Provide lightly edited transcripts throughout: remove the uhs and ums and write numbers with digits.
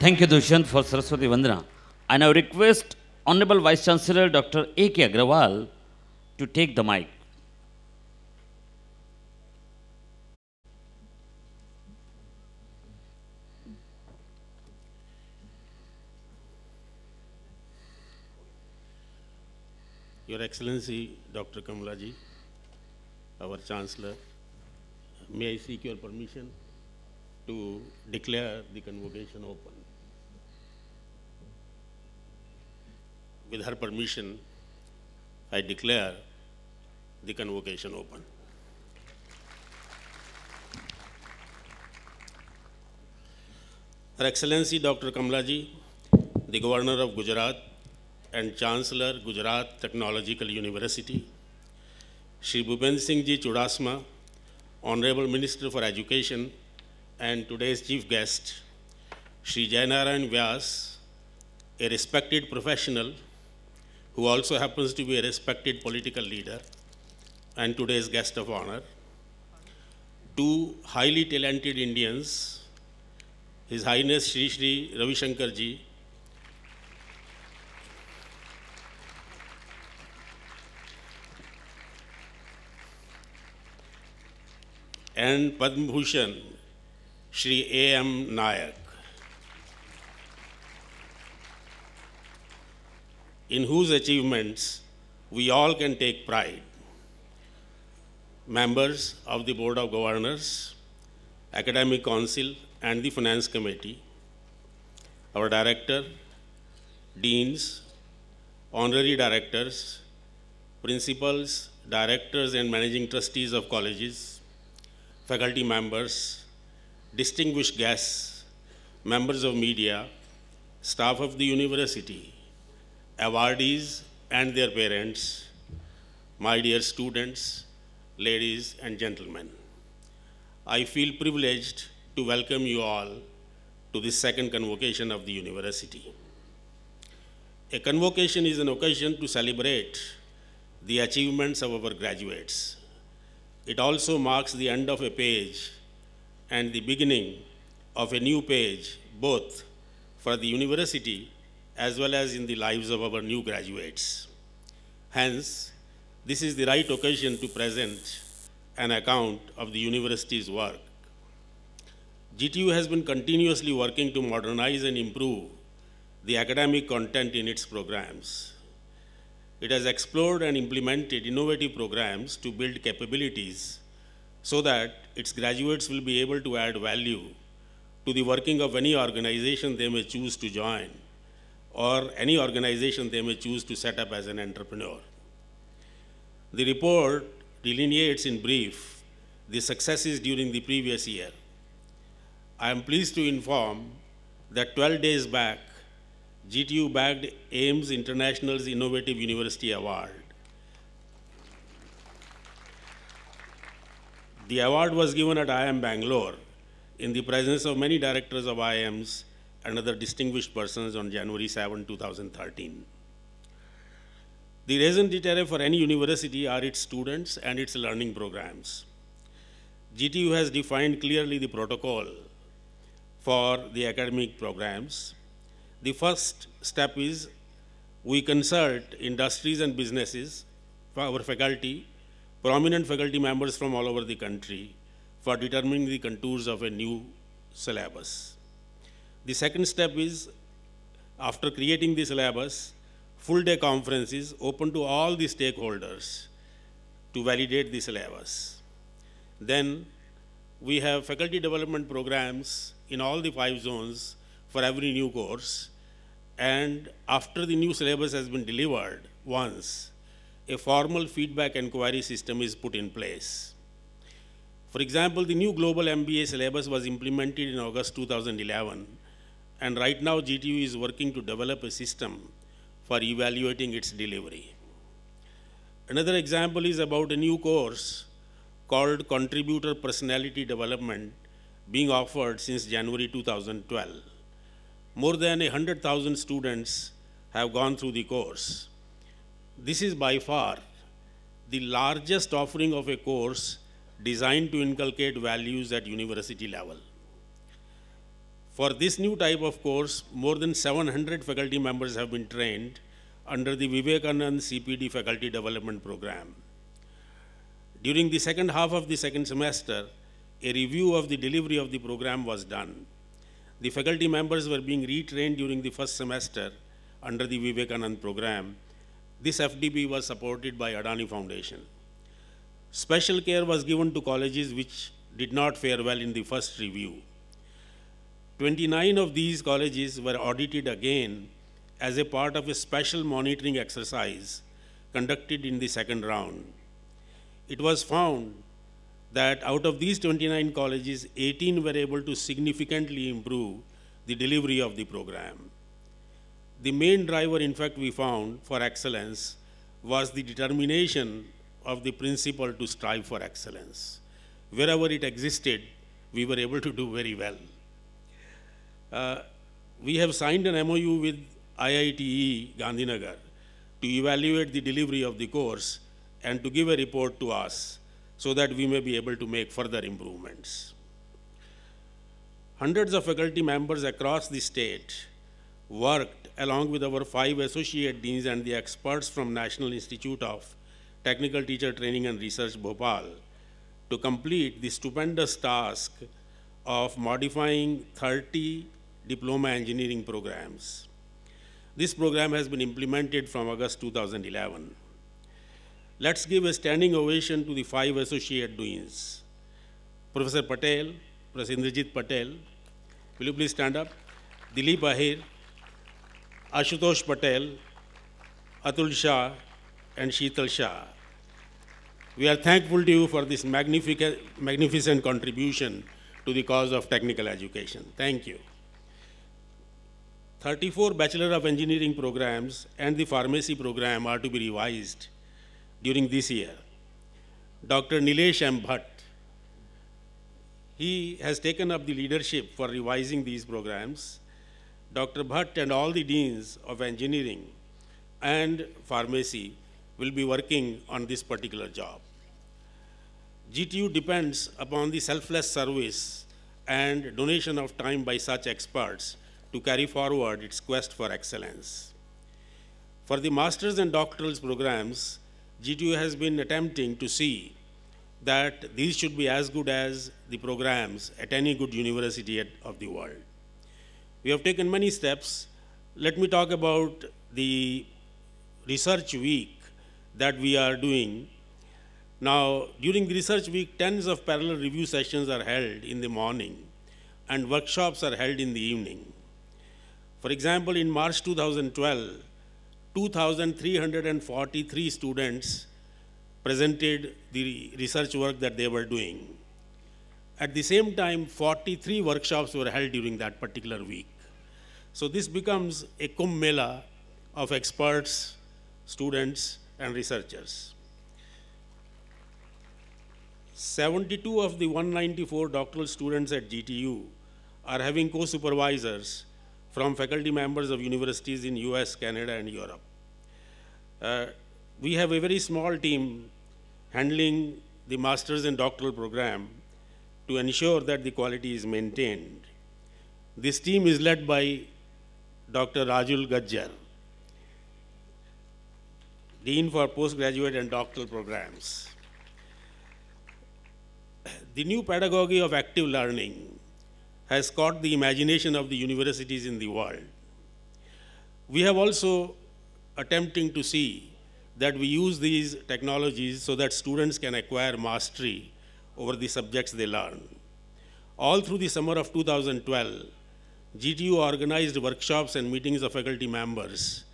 Thank you, Dushyant, for Saraswati Vandana. I now request Honorable Vice Chancellor Dr. A.K. Agrawal to take the mic. Your Excellency, Dr. Kamlaji, our Chancellor, may I seek your permission to declare the convocation open. With her permission, I declare the convocation open. Her Excellency, Dr. Kamlaji, the Governor of Gujarat and Chancellor, Gujarat Technological University, Shri Bhupen Singh Ji Chudasama, Honorable Minister for Education, and today's chief guest, Shri Jainarayan Vyas, a respected professional who also happens to be a respected political leader, and today's guest of honor, two highly talented Indians, His Highness Shri Shri Ravi Shankar Ji, and Padma Bhushan Shri A.M. Nayak, in whose achievements we all can take pride. Members of the Board of Governors, Academic Council, and the Finance Committee, our Director, Deans, Honorary Directors, Principals, Directors, and Managing Trustees of colleges, faculty members, distinguished guests, members of media, staff of the university, awardees and their parents, my dear students, ladies and gentlemen. I feel privileged to welcome you all to this second convocation of the university. A convocation is an occasion to celebrate the achievements of our graduates. It also marks the end of a page and the beginning of a new page, both for the university as well as in the lives of our new graduates. Hence, this is the right occasion to present an account of the university's work. GTU has been continuously working to modernize and improve the academic content in its programs. It has explored and implemented innovative programs to build capabilities so that its graduates will be able to add value to the working of any organization they may choose to join or any organization they may choose to set up as an entrepreneur. The report delineates in brief the successes during the previous year. I am pleased to inform that 12 days back, GTU bagged AIMS International's Innovative University Award. The award was given at IIM Bangalore in the presence of many directors of IIMs and other distinguished persons on January 7, 2013. The raison d'etre for any university are its students and its learning programs. GTU has defined clearly the protocol for the academic programs. The first step is we consult industries and businesses for our faculty, prominent faculty members from all over the country for determining the contours of a new syllabus. The second step is, after creating the syllabus, full-day conferences open to all the stakeholders to validate the syllabus. Then we have faculty development programs in all the 5 zones for every new course. And after the new syllabus has been delivered once, a formal feedback inquiry system is put in place. For example, the new global MBA syllabus was implemented in August 2011, and right now GTU is working to develop a system for evaluating its delivery. Another example is about a new course called Contributor Personality Development being offered since January 2012. More than 100,000 students have gone through the course. This is by far the largest offering of a course designed to inculcate values at university level. For this new type of course, more than 700 faculty members have been trained under the Vivekanand CPD Faculty Development Program. During the second half of the second semester, a review of the delivery of the program was done. The faculty members were being retrained during the first semester under the Vivekanand program. This FDP was supported by Adani Foundation. Special care was given to colleges which did not fare well in the first review. 29 of these colleges were audited again as a part of a special monitoring exercise conducted in the second round. It was found that out of these 29 colleges, 18 were able to significantly improve the delivery of the program. The main driver, in fact, we found for excellence was the determination of the principle to strive for excellence. Wherever it existed, we were able to do very well. We have signed an MOU with IITE Gandhinagar to evaluate the delivery of the course and to give a report to us so that we may be able to make further improvements. Hundreds of faculty members across the state worked along with our 5 associate deans and the experts from National Institute of Technical Teacher Training and Research, Bhopal, to complete the stupendous task of modifying 30 diploma engineering programs. This program has been implemented from August 2011. Let's give a standing ovation to the 5 associate deans. Professor Patel, Professor Indrajit Patel, will you please stand up? Dilip Ahir, Ashutosh Patel, Atul Shah, and Sheetal Shah. We are thankful to you for this magnificent contribution to the cause of technical education. Thank you. 34 Bachelor of Engineering programs and the pharmacy program are to be revised during this year. Dr. Nilesh M. Bhatt, he has taken up the leadership for revising these programs. Dr. Bhatt and all the deans of engineering and pharmacy will be working on this particular job. GTU depends upon the selfless service and donation of time by such experts to carry forward its quest for excellence. For the master's and doctoral programs, GTU has been attempting to see that these should be as good as the programs at any good university of the world. We have taken many steps. Let me talk about the research week that we are doing. Now, during the research week, tens of parallel review sessions are held in the morning and workshops are held in the evening. For example, in March 2012, 2,343 students presented the research work that they were doing. At the same time, 43 workshops were held during that particular week. So this becomes a Kumbh Mela of experts, students, and researchers. 72 of the 194 doctoral students at GTU are having co-supervisors from faculty members of universities in US, Canada, and Europe. We have a very small team handling the master's and doctoral program to ensure that the quality is maintained. This team is led by Dr. Rajul Gajjar, Dean for Postgraduate and Doctoral Programs. The new pedagogy of active learning has caught the imagination of the universities in the world. We have also attempting to see that we use these technologies so that students can acquire mastery over the subjects they learn. All through the summer of 2012, GTU organized workshops and meetings of faculty members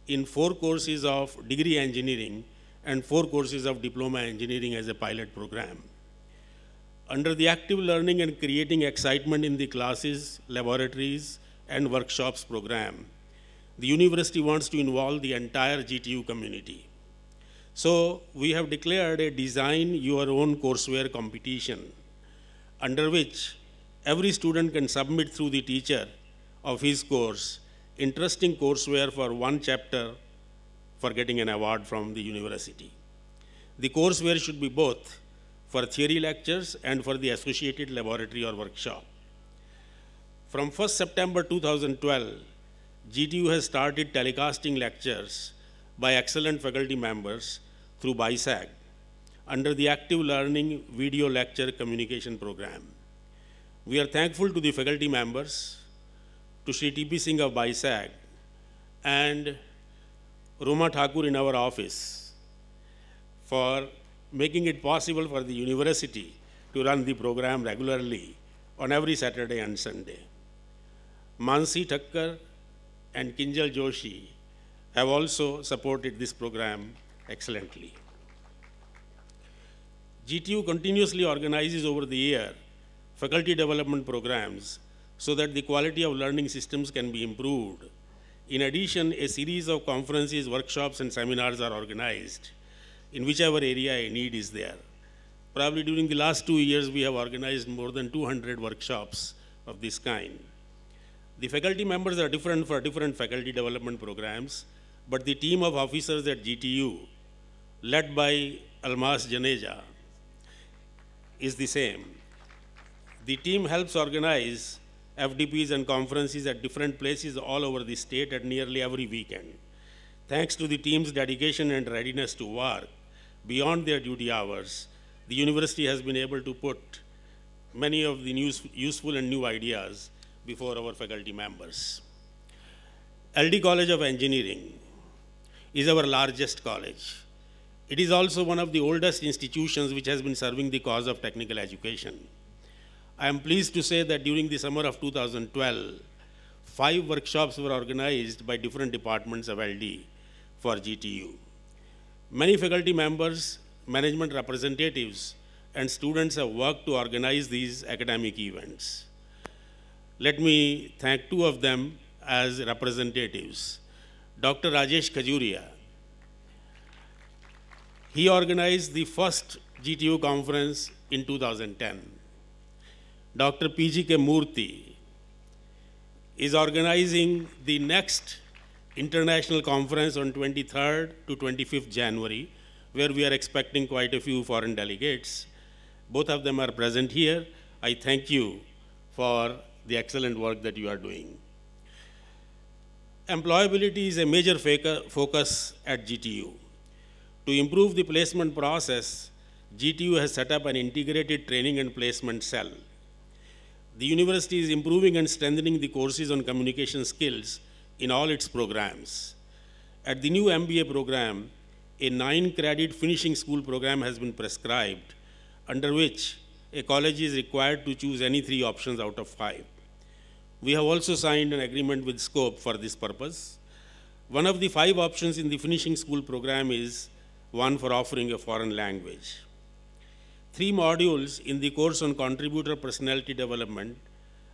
in 4 courses of degree engineering and 4 courses of diploma engineering as a pilot program. Under the active learning and creating excitement in the classes, laboratories, and workshops program, the university wants to involve the entire GTU community. So we have declared a design your own courseware competition under which every student can submit through the teacher of his course interesting courseware for 1 chapter for getting an award from the university. The courseware should be both for theory lectures and for the associated laboratory or workshop. From 1st September 2012, GTU has started telecasting lectures by excellent faculty members through BISAG under the Active Learning Video Lecture Communication Program. We are thankful to the faculty members, to Shri T.P. Singh of BISAG, and Roma Thakur in our office for making it possible for the university to run the program regularly on every Saturday and Sunday. Mansi Thakkar and Kinjal Joshi have also supported this program excellently. GTU continuously organizes over the year faculty development programs so that the quality of learning systems can be improved. In addition, a series of conferences, workshops, and seminars are organized in whichever area a need is there. Probably during the last 2 years, we have organized more than 200 workshops of this kind. The faculty members are different for different faculty development programs, but the team of officers at GTU, led by Almas Janeja, is the same. The team helps organize FDPs and conferences at different places all over the state at nearly every weekend. Thanks to the team's dedication and readiness to work beyond their duty hours, the university has been able to put many of the useful and new ideas before our faculty members. LD College of Engineering is our largest college. It is also one of the oldest institutions which has been serving the cause of technical education. I am pleased to say that during the summer of 2012, 5 workshops were organized by different departments of LD for GTU. Many faculty members, management representatives, and students have worked to organize these academic events. Let me thank 2 of them as representatives. Dr. Rajesh Khajuria. He organized the first GTU conference in 2010. Dr. P.G.K. Murthy is organizing the next international conference on 23rd to 25th January, where we are expecting quite a few foreign delegates. Both of them are present here. I thank you for the excellent work that you are doing. Employability is a major focus at GTU. To improve the placement process, GTU has set up an integrated training and placement cell. The university is improving and strengthening the courses on communication skills in all its programs. At the new MBA program, a 9-credit finishing school program has been prescribed, under which a college is required to choose any 3 options out of 5. We have also signed an agreement with Scope for this purpose. One of the 5 options in the finishing school program is one for offering a foreign language. 3 modules in the course on contributor personality development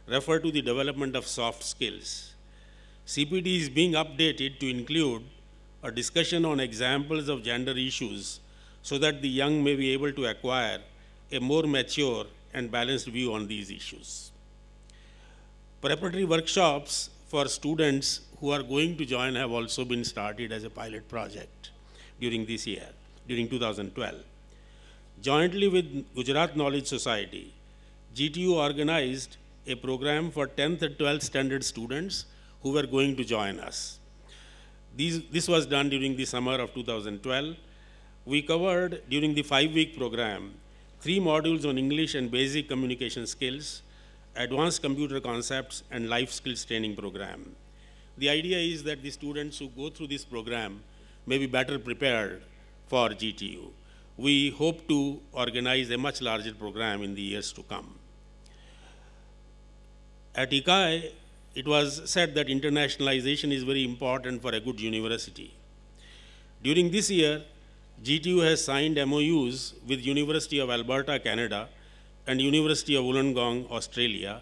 refer to the development of soft skills. CPD is being updated to include a discussion on examples of gender issues so that the young may be able to acquire a more mature and balanced view on these issues. Preparatory workshops for students who are going to join have also been started as a pilot project during this year, during 2012. Jointly with Gujarat Knowledge Society, GTU organized a program for 10th and 12th standard students who were going to join us. This was done during the summer of 2012. We covered during the 5-week program 3 modules on English and basic communication skills, advanced computer concepts, and life skills training program. The idea is that the students who go through this program may be better prepared for GTU. We hope to organize a much larger program in the years to come. At ICAI, it was said that internationalization is very important for a good university. During this year, GTU has signed MOUs with University of Alberta, Canada, and University of Wollongong, Australia,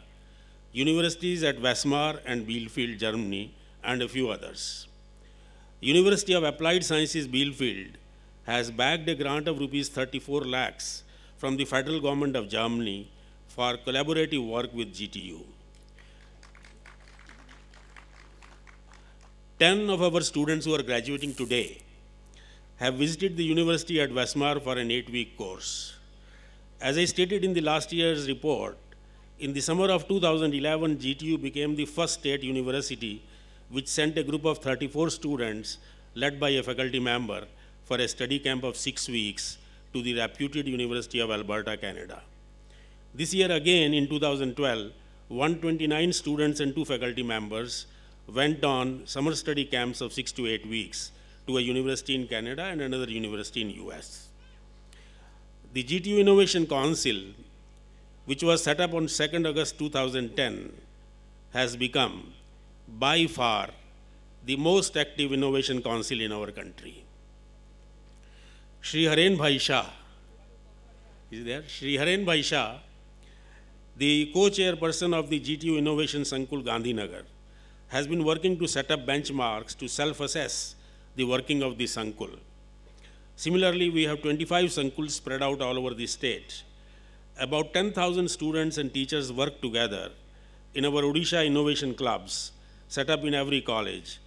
universities at Weimar and Bielefeld, Germany, and a few others. University of Applied Sciences, Bielefeld, has bagged a grant of rupees 34 lakhs from the federal government of Germany for collaborative work with GTU. 10 of our students who are graduating today have visited the university at Weimar for an 8-week course. As I stated in the last year's report, In the summer of 2011, GTU became the first state university which sent a group of 34 students, led by a faculty member, for a study camp of 6 weeks to the reputed University of Alberta, Canada. This year again, in 2012, 129 students and 2 faculty members went on summer study camps of 6 to 8 weeks to a university in Canada and another university in US. The GTU Innovation Council, which was set up on 2nd August 2010, has become by far the most active innovation council in our country. Shri Haren Bhai Shah is there. Shri Haren Bhai Shah, the co-chairperson of the GTU Innovation Sankul Gandhinagar, has been working to set up benchmarks to self-assess the working of the Sankul. Similarly, we have 25 Sankuls spread out all over the state. About 10,000 students and teachers work together in our Odisha Innovation Clubs, set up in every college,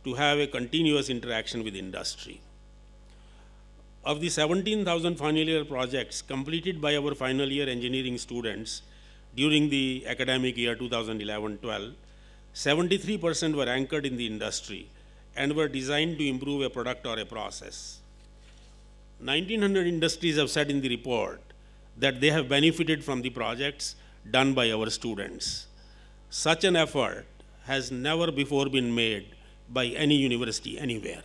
to have a continuous interaction with industry. Of the 17,000 final year projects completed by our final year engineering students during the academic year 2011-12, 73% were anchored in the industry and were designed to improve a product or a process. 1,900 industries have said in the report that they have benefited from the projects done by our students. Such an effort has never before been made by any university anywhere.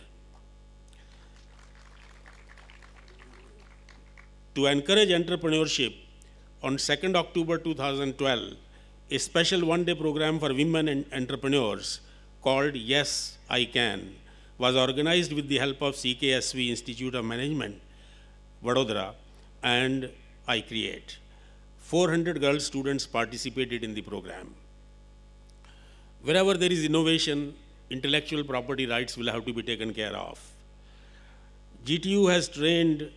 To encourage entrepreneurship, on 2nd October 2012, a special one-day program for women and entrepreneurs called Yes, I Can was organized with the help of CKSV Institute of Management, Vadodara, and iCreate. 400 girl students participated in the program. Wherever there is innovation, intellectual property rights will have to be taken care of. GTU has trained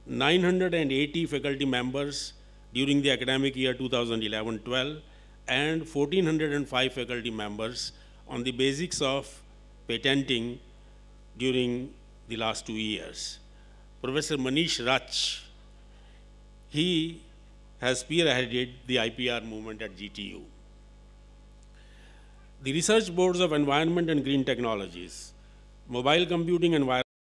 980 faculty members during the academic year 2011-12 and 1,405 faculty members on the basics of patenting during the last 2 years. Professor Manish Rach, he has spearheaded the IPR movement at GTU. The research boards of environment and green technologies, mobile computing and